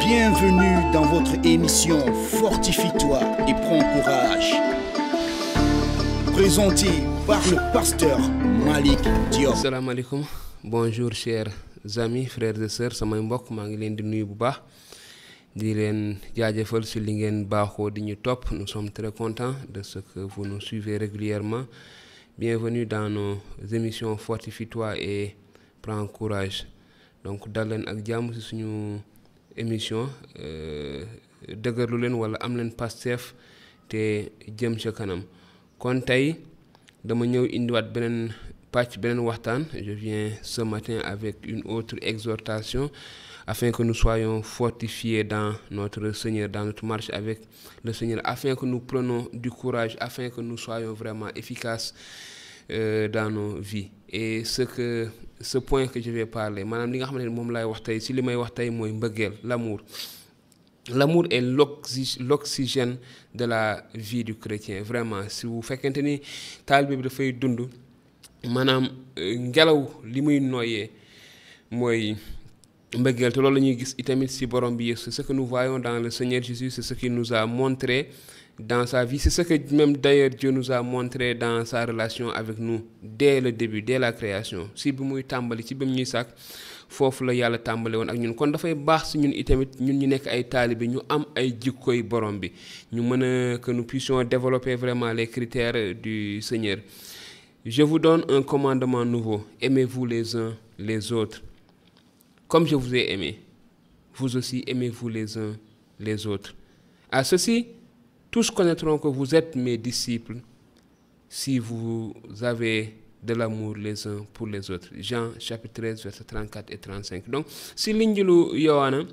Bienvenue dans votre émission Fortifie-toi et prends courage. Présenté par le pasteur Malik Diop. Salam alaikum. Bonjour chers amis, frères et sœurs, samay mbokk maa ngi leen di nuyu bu baax di leen jaajëfal ci li ngeen baaxoo di ñu topp. Nous sommes très contents de ce que vous nous suivez régulièrement. Bienvenue dans nos émissions Fortifie-toi et prends courage. Donc dal leen ak jàmm ci suñu émission dëgërlu leen wala am leen Pastef te jëm ca kanam. Kon tey dama ñëw indiwaat beneen waxtaan. Je viens ce matin avec une autre exhortation afin que nous soyons fortifiés dans notre Seigneur, dans notre marche avec le Seigneur, afin que nous prenions du courage, afin que nous soyons vraiment efficaces dans nos vies. Et ce point que je vais parler, maanaam li nga xamante ne moom laay wax tey si li may wax tey mooy mbëggeel, l'amour. L'amour est l'oxygène de la vie du chrétien. Vraiment, si vous fekkente ni taalibe bi dafay dund maanaam ngelaw li muy noyyee mooy mbëggeel. Te loolu la ñuy gis itamit si borom bi Yeesu. C'est ce que nous voyons dans le Seigneur Jésus, c'est ce qu'il nous a montré dans sa vie. C'est ce que même d'ailleurs Dieu nous a montré dans sa relation avec nous dès le début, dès la création. Si bi muy tàmbali ci bi ñuy sàkk foofu la yàlla tàmbale woon ak ñun. Kon dafay baax si ñun itamit ñun ñu nekk ay taalibe ñu am ay jikkoy borom bi, ñu mën a que nous puissions développer vraiment les critères du Seigneur. Je vous donne un commandement nouveau: aimez-vous les uns les autres comme je vous ai aimé. Vous aussi aimez-vous les uns les autres. À ceci, tous connaîtront que vous êtes mes disciples si vous avez de l'amour les uns pour les autres. Jean chapitre 13 versets 34 et 35. Donc si l'Injilu Yohana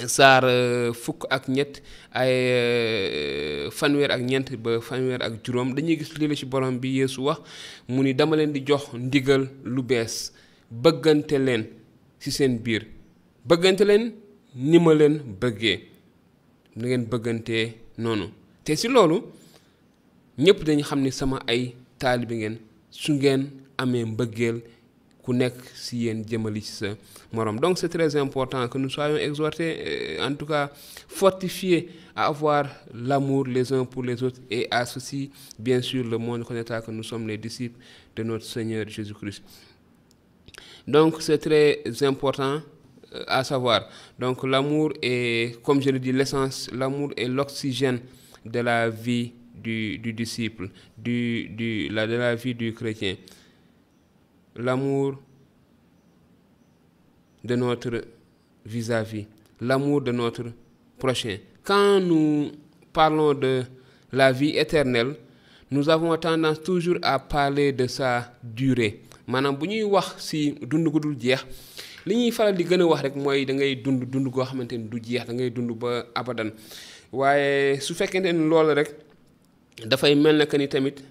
saar fukk ak ñett ay fanweer ak ñeent ba fanweer ak juróom dañuy gis lii la ci borom bi Yeesu wax mu ni dama leen di jox ndigal lu bees: bëggante leen ci seen biir, bëggante leen ni ma leen bëggee, na ngeen bëggantee noonu. Te si loolu ñëpp dañu xam ni sama ay taalibe ngeen su ngeen amee mbëggeel ku nekk si yéen jëmali ci sa morom. Donc c'est très important que nous soyons exhortés, en tout cas fortifiés à avoir l'amour les uns pour les autres, et à ceci bien sûr le monde connaîtra que nous sommes les disciples de notre Seigneur Jésus-Christ. Donc c'est très important à savoir. Donc l'amour est, comme je le dis, l'essence. L'amour est l'oxygène de la vie du disciple, de la vie du chrétien. L'amour de notre vis-à-vis, l'amour de notre prochain. Quand nous parlons de la vie éternelle, nous avons tendance toujours à parler de sa durée. Maanaam bu ñuy wax ci dund gu dul jeex, li ñuy faral di gën a wax rek mooy da ngay dund goo xamante ni du jeex, da ngay dund ba abadan. Waaye su fekkente ni loolu rek dafay mel na que ni tamit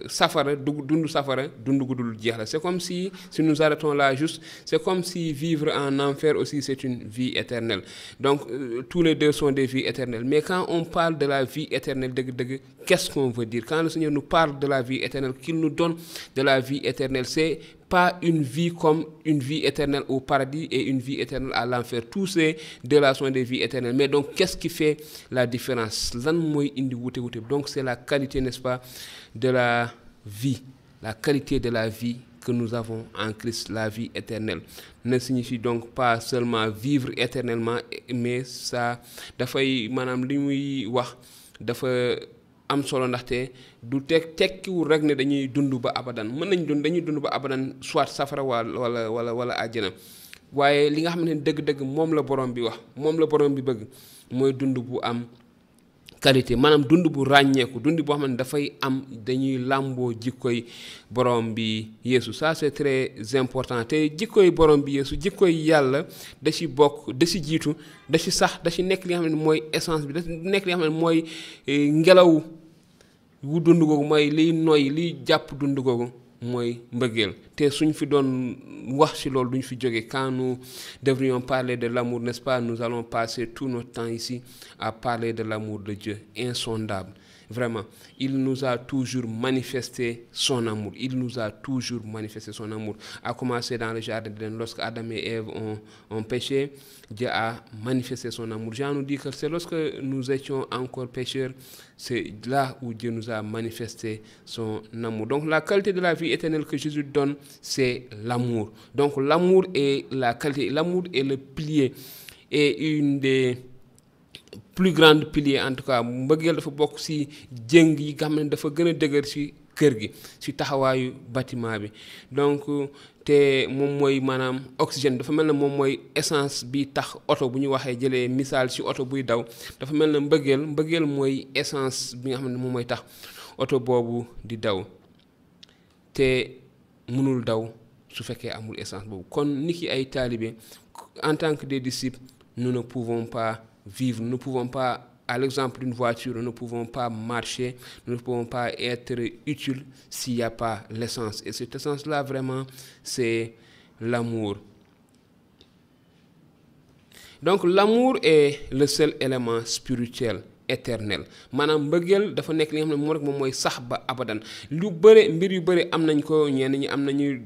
safara dund safara dund gu dul jeex la. C'est comme si nous arrêtons là juste, c'est comme si vivre en enfer aussi c'est une vie éternelle. Donc tous les deux sont des vies éternelles. Mais quand on parle de la vie éternelle dëgg-dëgg, qu'est-ce qu'on veut dire? Quand le Seigneur nous parle de la vie éternelle, qu'il nous donne de la vie éternelle, c'est pas une vie comme une vie éternelle au paradis et une vie éternelle à l'enfer. Tous ces deux-là sont des vies éternelles. Mais donc, qu'est-ce qui fait la différence? Lan mooy indi wute. Donc, c'est la qualité, n'est-ce pas, de la vie. La qualité de la vie que nous avons en Christ, la vie éternelle. Ne signifie donc pas seulement vivre éternellement, mais ça dafay maanaam li muy wax dafa am solo, ndaxte du tekkiwul rek ne dañuy dund ba abadan. Dañuy dund ba abadan soit safara wala àjjana. Waaye li nga xam ne dëgg-dëgg moom la borom bi wax, moom la borom bi bëgg, mooy dund bu am qualité, maanaam dund bu ràññeeku, dund boo xam ne dafay am dañuy làmboo jikkoy borom bi Yeesu. Ça c'est très important. Te jikkoy borom bi Yeesu, jikkoy yàlla da ci bokk, da ci jiitu, da ci sax, da ci nekk li nga xam ne mooy essence bi, da ci nekk li nga xam ne mooy ngelaw wu dund googu, mooy liy noy, liy jàpp dund googu mooy mbëggeel. Te suñ fi doon wax ci loolu duñ fi jóge. Quand nous devrions parler de l'amour, n'est-ce pas, nous allons passer tout notre temps ici à parler de l'amour de Dieu, insondable, Vraiment, il nous a toujours manifesté son amour. Il nous a toujours manifesté son amour. A commencé dans le jardin d'Éden, lorsque Adam et Ève ont péché, Dieu a manifesté son amour. Jean nous dit que c'est lorsque nous étions encore pécheurs, c'est là où Dieu nous a manifesté son amour. Donc la qualité de la vie éternelle que Jésus donne, c'est l'amour. Donc l'amour est la qualité, l'amour est le pilier et une des plus grandes piliers, en tout cas mbëggeel dafa bokk ci jëng yi nga xam ne dafa gën a dëgër ci kër gi ci taxawaayu bâtiment bi. Donc te moom mooy maanaam oxygène, dafa mel ne moom mooy essence bi tax oto bu ñu waxee jëlee misaal ci oto buy daw, dafa mel ne mbëggeel mooy essence bi nga xam ne moom mooy tax oto boobu di daw te mënul daw su fekkee amul essence boobu. Kon ni ki ay taalibe, en tant que des disciples, nous ne pouvons pas vivre, nous ne pouvons pas, à l'exemple d'une voiture, nous ne pouvons pas marcher, nous ne pouvons pas être utiles s'il n'y a pas l'essence. Et cette essence-là, vraiment, c'est l'amour. Donc l'amour est le seul élément spirituel éternel. Maanaam mbëggeel dafa nekk li nga xam ne moom rek moom mooy sax ba abadan. Lu bëre mbir yu bëri am nañ ko, ñenn ñi am nañu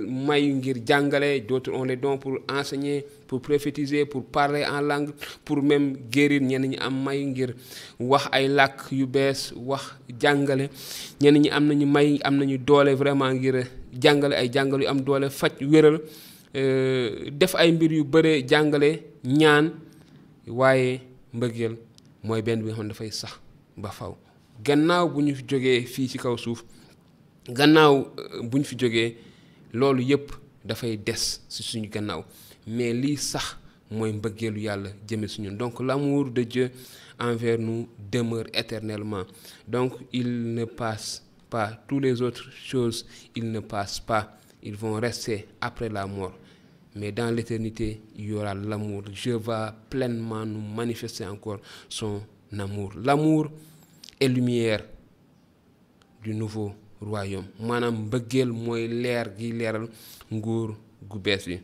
may ngir jàngale, d'autres ont les dons pour enseigner, pour prophétiser, pour parler en langue, pour même guérir. Ñenn ñi am may ngir wax ay làkk yu bees, wax jàngale. Ñenn ñi am nañu may, am nañu doole vraiment ngir jàngale, ay jàngal yu am doole, faj, wéral, def ay mbir yu bëre, jàngale, ñaan. Waaye mbëggeel mooy benn bi nga xam ne dafay sax ba faw. Gannaaw bu ñu fi jógee fii ci kaw suuf, gannaaw bu ñu fi jógee, loolu yëpp dafay des ci suñu gannaaw, mais lii sax mooy mbëggeelu yàlla jëme ci ñun. Donc l'amour de Dieu envers nous demeure éternellement. Donc il ne passe pas, toutes les autres choses, ils ne passent pas, ils vont rester après la mort. Mais dans l'éternité, il y aura l'amour. Dieu va pleinement nous manifester encore son amour. L'amour est lumière du nouveau royaume. Maanaam mbëggeel mooy leer gi leeral nguur gu bees bi.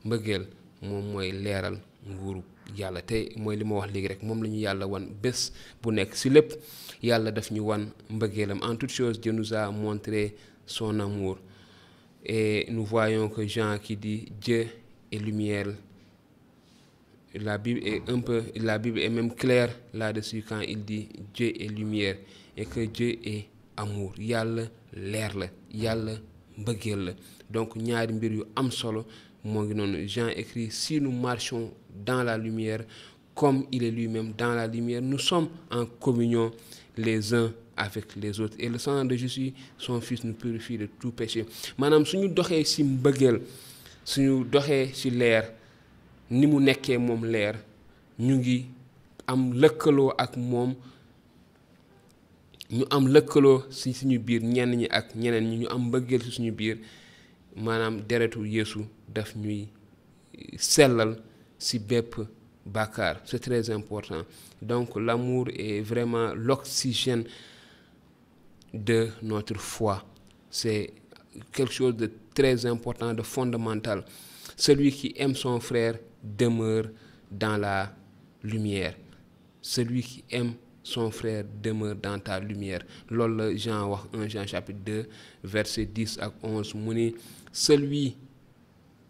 Mbëggeel moom mooy leeral nguuru yàlla te mooy li ma wax léegi rek, moom la ñu yàlla wan bés bu nekk ci lépp. Yàlla daf ñu wan mbëggeelam. En toute chose, Dieu nous a montré son amour. Et nous voyons que Jean qui dit Dieu est lumière, la Bible est même claire là-dessus quand il dit Dieu est lumière et que Dieu est amour. Yàlla leer la, yàlla mbëggeel la. Donc ñaari mbir yu am solo moo ngi noonu. Jean écrit, si nous marchons dans la lumière comme il est lui-même dans la lumière, nous sommes en communion les uns avec les autres. Et le sang de Jésus, son fils, nous purifie de tout péché. Maanaam suñu doxee ci mbëggeel, suñu doxee ci leer, ni mu nekkee moom leer, ñu ngi am lëkkaloo ak moom, ñu am lëkkaloo ci suñu biir, ñenn ñi ak ñeneen ñi, ñu am mbëggeel ci suñu biir. Maanaam deretu Yeesu daf ñuy sellal ci bépp bàkkaar. C'est très important. Donc l'amour est vraiment l'oxygène de notre foi. C'est quelque chose de très important, de fondamental. Celui qui aime son frère demeure dans la lumière. Celui qui aime son frère demeure dans ta lumière. Loolu la Jean wax, 1 Jean chapitre 2 verset 10 ak 11 mu ni celui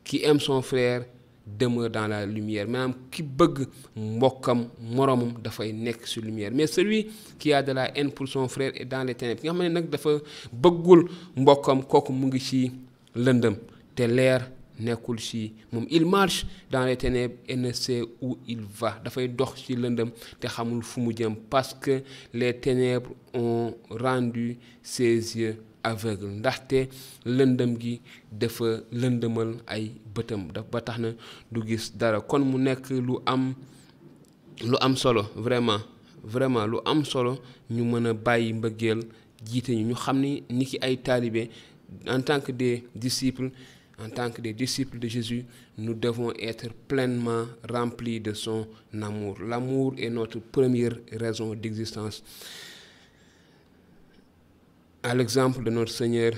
qui aime son frère demeure dans la lumière. Maanaam ki bëgg mbokkam moromam dafay nekk sur lumière. Mais celui qui a de la haine pour son frère est dans les ténèbres. Ki nga xam ne nag dafa bëggul mbokkam, kooku mu ngi ci lëndëm te leer nekkul ci moom. Il marche dans les ténèbres et ne sait où il va. Dafay dox ci lëndëm te xamul fu mu jëm parce que les ténèbres ont rendu ses yeux aveugle. Ndaxte lëndëm gi dafa lëndëmal ay bëtam ba tax na du gis dara. Kon mu nekk lu am solo, vraiment lu am solo ñu mën a bàyyi mbëggeel jiite ñu xam ni ki ay taalibe, en tant que des disciples de Jésus, nous devons être pleinement remplis de son amour. L'amour est notre première raison d'existence. À l'exemple de notre Seigneur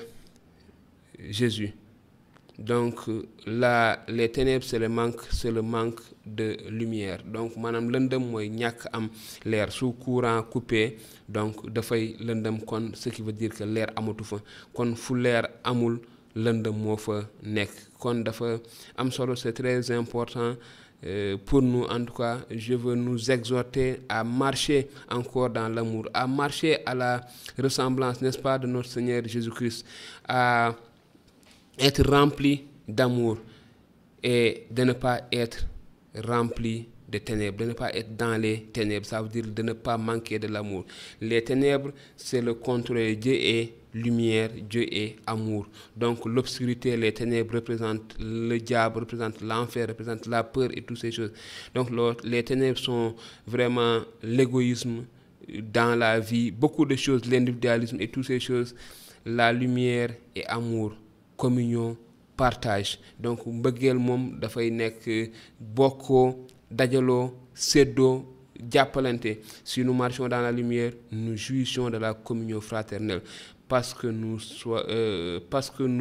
Jésus. Donc là, les ténèbres, c'est le manque de lumière. Donc maanaam lëndëm mooy ñàkk am leer su courant coupé donc dafay lëndëm kon ce qui veut dire que leer amatu fa kon fu leer amul lëndëm moo fa nekk kon dafa am solo. C'est très important pour nous, en tout cas. Je veux nous exhorter à marcher encore dans l'amour, à marcher à la ressemblance, n'est-ce pas, de notre Seigneur Jésus-Christ, à être rempli d'amour et de ne pas être rempli de ténèbres, de ne pas être dans les ténèbres. Ça veut dire de ne pas manquer de l'amour. Les ténèbres, c'est le contraire. Dieu est lumière, Dieu est amour. Donc l'obscurité, les ténèbres représentent le diable, représentent l'enfer, représentent la peur et toutes ces choses. Donc les ténèbres sont vraiment l'égoïsme dans la vie, beaucoup de choses, l'individualisme et toutes ces choses. La lumière et amour, communion, partage. Donc mbëggeel moom dafay nekk bokkoo, dajaloo, séddoo, jàppalante. Si nous marchons dans la lumière, nous jouissons de la communion fraternelle parce que nous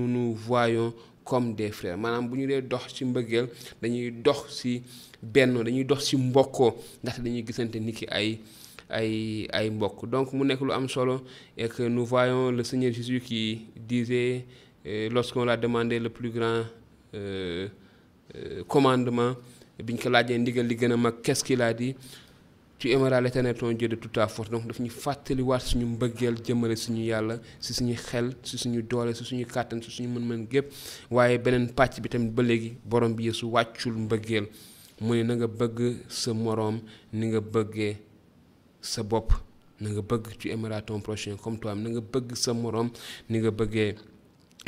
nous voyons comme des frères. Maanaam bu ñu dee dox ci mbëggeel dañuy dox ci benn, dañuy dox ci mbokkoo ndaxte dañuy gisante ni ki ay mbokk. Donc mu nekk lu am solo et que nous voyons le Seigneur Jésus qui disait lorsqu'on l'a demandé le plus grand commandement, biñ ko laajee ndigal li gën a mag, qu'est-ce qu'il a dit? Tu aimeras l'Éternel ton Dieu de toute ta force. Donc daf ñu fàttaliwaat suñu mbëggeel jëmale suñu yàlla si suñu xel, si suñu doole, si suñu kàttan, si suñu mën-mën gépp. Waaye beneen pàcc bi tamit ba léegi borom bi Yeesu wàccul mbëggeel mu ne na nga bëgg sa moroom ni nga bëggee sa bopp. Na nga bëgg, tu aimeras ton prochain comme toi-même. Na nga bëgg sa moroom ni nga bëggee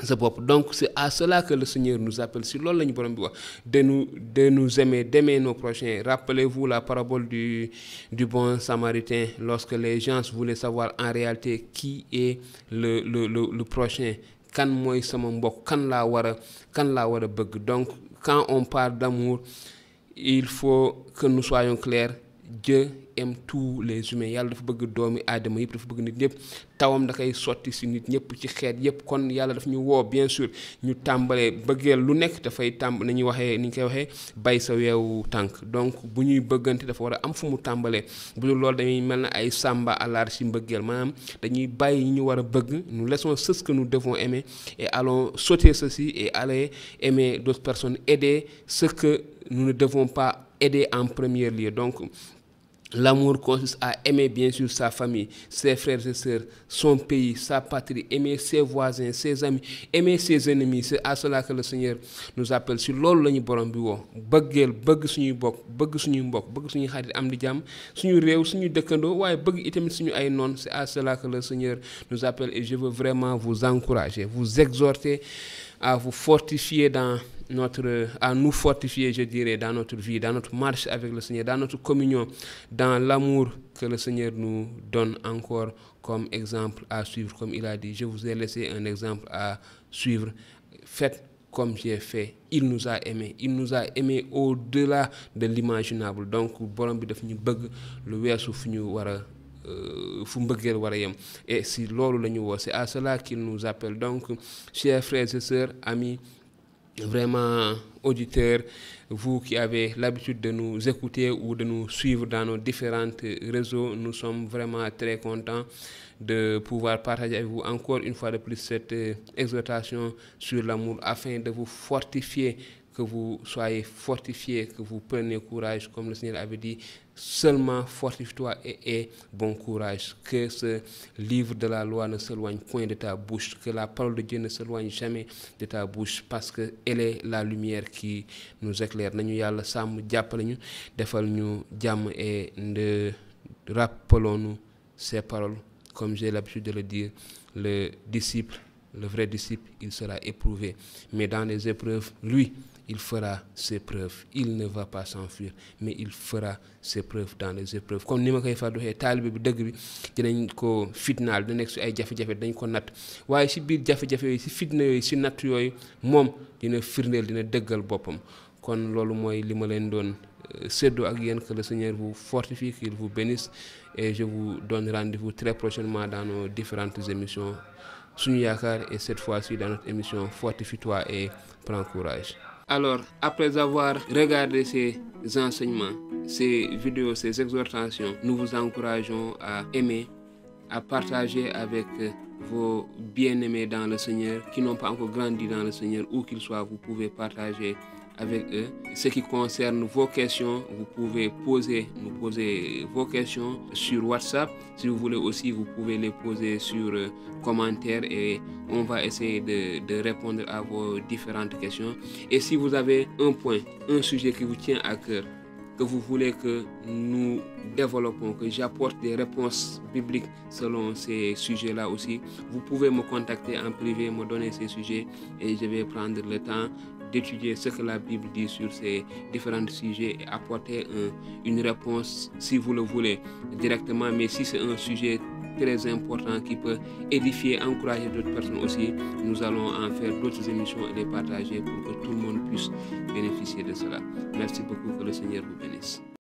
sa bopp. Donc c'est à cela que le Seigneur nous appelle. Si loolu la ñu borom bi wax de nous aimer, d'aimer nos prochains. Rappelez-vous la parabole du bon samaritain lorsque les gens voulaient savoir en réalité qui est le prochain. Kan mooy sama mbokk, kan laa war a bëgg. Donc quand on parle d'amour, il faut que nous soyons clairs. Dieu aime tous les humains. Yàlla dafa bëgg doomi aadama yëpp, dafa bëgg nit ñëpp. Tawam da koy sotti si nit ñëpp ci xeet yëpp. Kon yàlla daf ñu woo bien sûr ñu tàmbalee bëggeel lu nekk dafay nañuy waxee ni ñu koy waxee bay sa weewu tànk. Donc bu ñuy bëggante dafa war a am fu mu tàmbalee. Bu dul loolu dañuy mel na ay samba àllar si mbëggeel. Maanaam dañuy bàyyi ñu war a bëgg. Nous laissons ce que nous devons aimer et allons sauter ceci et aller aimer d'autres personnes, aider ce que nous ne devons pas aider en premier lieu. Donc l'amour consiste à aimer bien sûr sa famille, ses frères et sœurs, son pays, sa patrie, aimer ses voisins, ses amis, aimer ses ennemis. C'est à cela que le Seigneur nous appelle. Si loolu la ñu borom bi woo bëggeel, bëgg suñuy bokk, bëgg suñuy mbokk, bëgg suñuy xarit am di jàmm, suñu réew, suñu dëkkandoo, waaye bëgg itamit suñu ay noon. C'est à cela que le Seigneur nous appelle et je veux vraiment vous encourager, vous exhorter à vous fortifier à nous fortifier, je dirais, dans notre vie, dans notre marche avec le Seigneur, dans notre communion, dans l'amour que le Seigneur nous donne encore comme exemple à suivre. Comme il a dit, je vous ai laissé un exemple à suivre. Faites comme j'ai fait. Il nous a aimés au-delà de l'imaginable. Donc borom bi daf ñu bëgg lu weesu fu ñu war a fu mbëggeel war a yem. Et si loolu la ñu woo, c'est à cela qu'il nous appelle. Donc chers frères et sœurs, amis, vraiment auditeurs, vous qui avez l'habitude de nous écouter ou de nous suivre dans nos différents réseaux, nous sommes vraiment très contents de pouvoir partager avec vous encore une fois de plus cette exhortation sur l'amour afin de vous fortifier, que vous soyez fortifiés, que vous preniez courage, comme le Seigneur avait dit, seulement fortifie-toi et aie bon courage. Que ce livre de la loi ne s'éloigne point de ta bouche, que la parole de Dieu ne s'éloigne jamais de ta bouche, parce que elle est la lumière qui nous éclaire. Nañu yàlla sàmm jàppale ñu, defal ñu jàmm et rappelons-nous ces paroles, comme j'ai l'habitude de le dire, le vrai disciple, il sera éprouvé, mais dans les épreuves, lui, il fera ses preuves. Il ne va pas s'enfuir, mais il fera ses preuves dans les épreuves. Comme ni ma koy faral di waxee, taalibe bi dëgg bi dinañ ko fitnaal, dina nekk si ay jafe-jafe dañ ko natt, waaye si biir jafe-jafe yooyu, si fitna yooyu, si natt yooyu, moom dina firndeel, dina dëggal boppam. Kon loolu mooy li ma leen doon séddoo ak yéen. Que le Seigneur vous fortifie, qu'il vous bénisse et je vous donne rendez-vous très prochainement dans nos différentes émissions Suñu Yaakaar et cette fois-ci dans notre émission Fortifie-toi et prends courage. Alors, après avoir regardé ces enseignements, ces vidéos, ces exhortations, nous vous encourageons à aimer, à partager avec vos bien-aimés dans le Seigneur qui n'ont pas encore grandi dans le Seigneur, où qu'ils soient, vous pouvez partager avec eux. Ce qui concerne vos questions, vous pouvez nous poser vos questions sur WhatsApp. Si vous voulez aussi, vous pouvez les poser sur commentaires et on va essayer de répondre à vos différentes questions. Et si vous avez un sujet qui vous tient à cœur, que vous voulez que nous développons, que j'apporte des réponses bibliques selon ces sujets-là aussi, vous pouvez me contacter en privé, me donner ces sujets et je vais prendre le temps d'étudier ce que la Bible dit sur ces différents sujets et apporter une réponse si vous le voulez directement. Mais si c'est un sujet très important qui peut édifier, encourager d'autres personnes aussi, nous allons en faire d'autres émissions et les partager pour que tout le monde puisse bénéficier de cela. Merci beaucoup, que le Seigneur vous bénisse.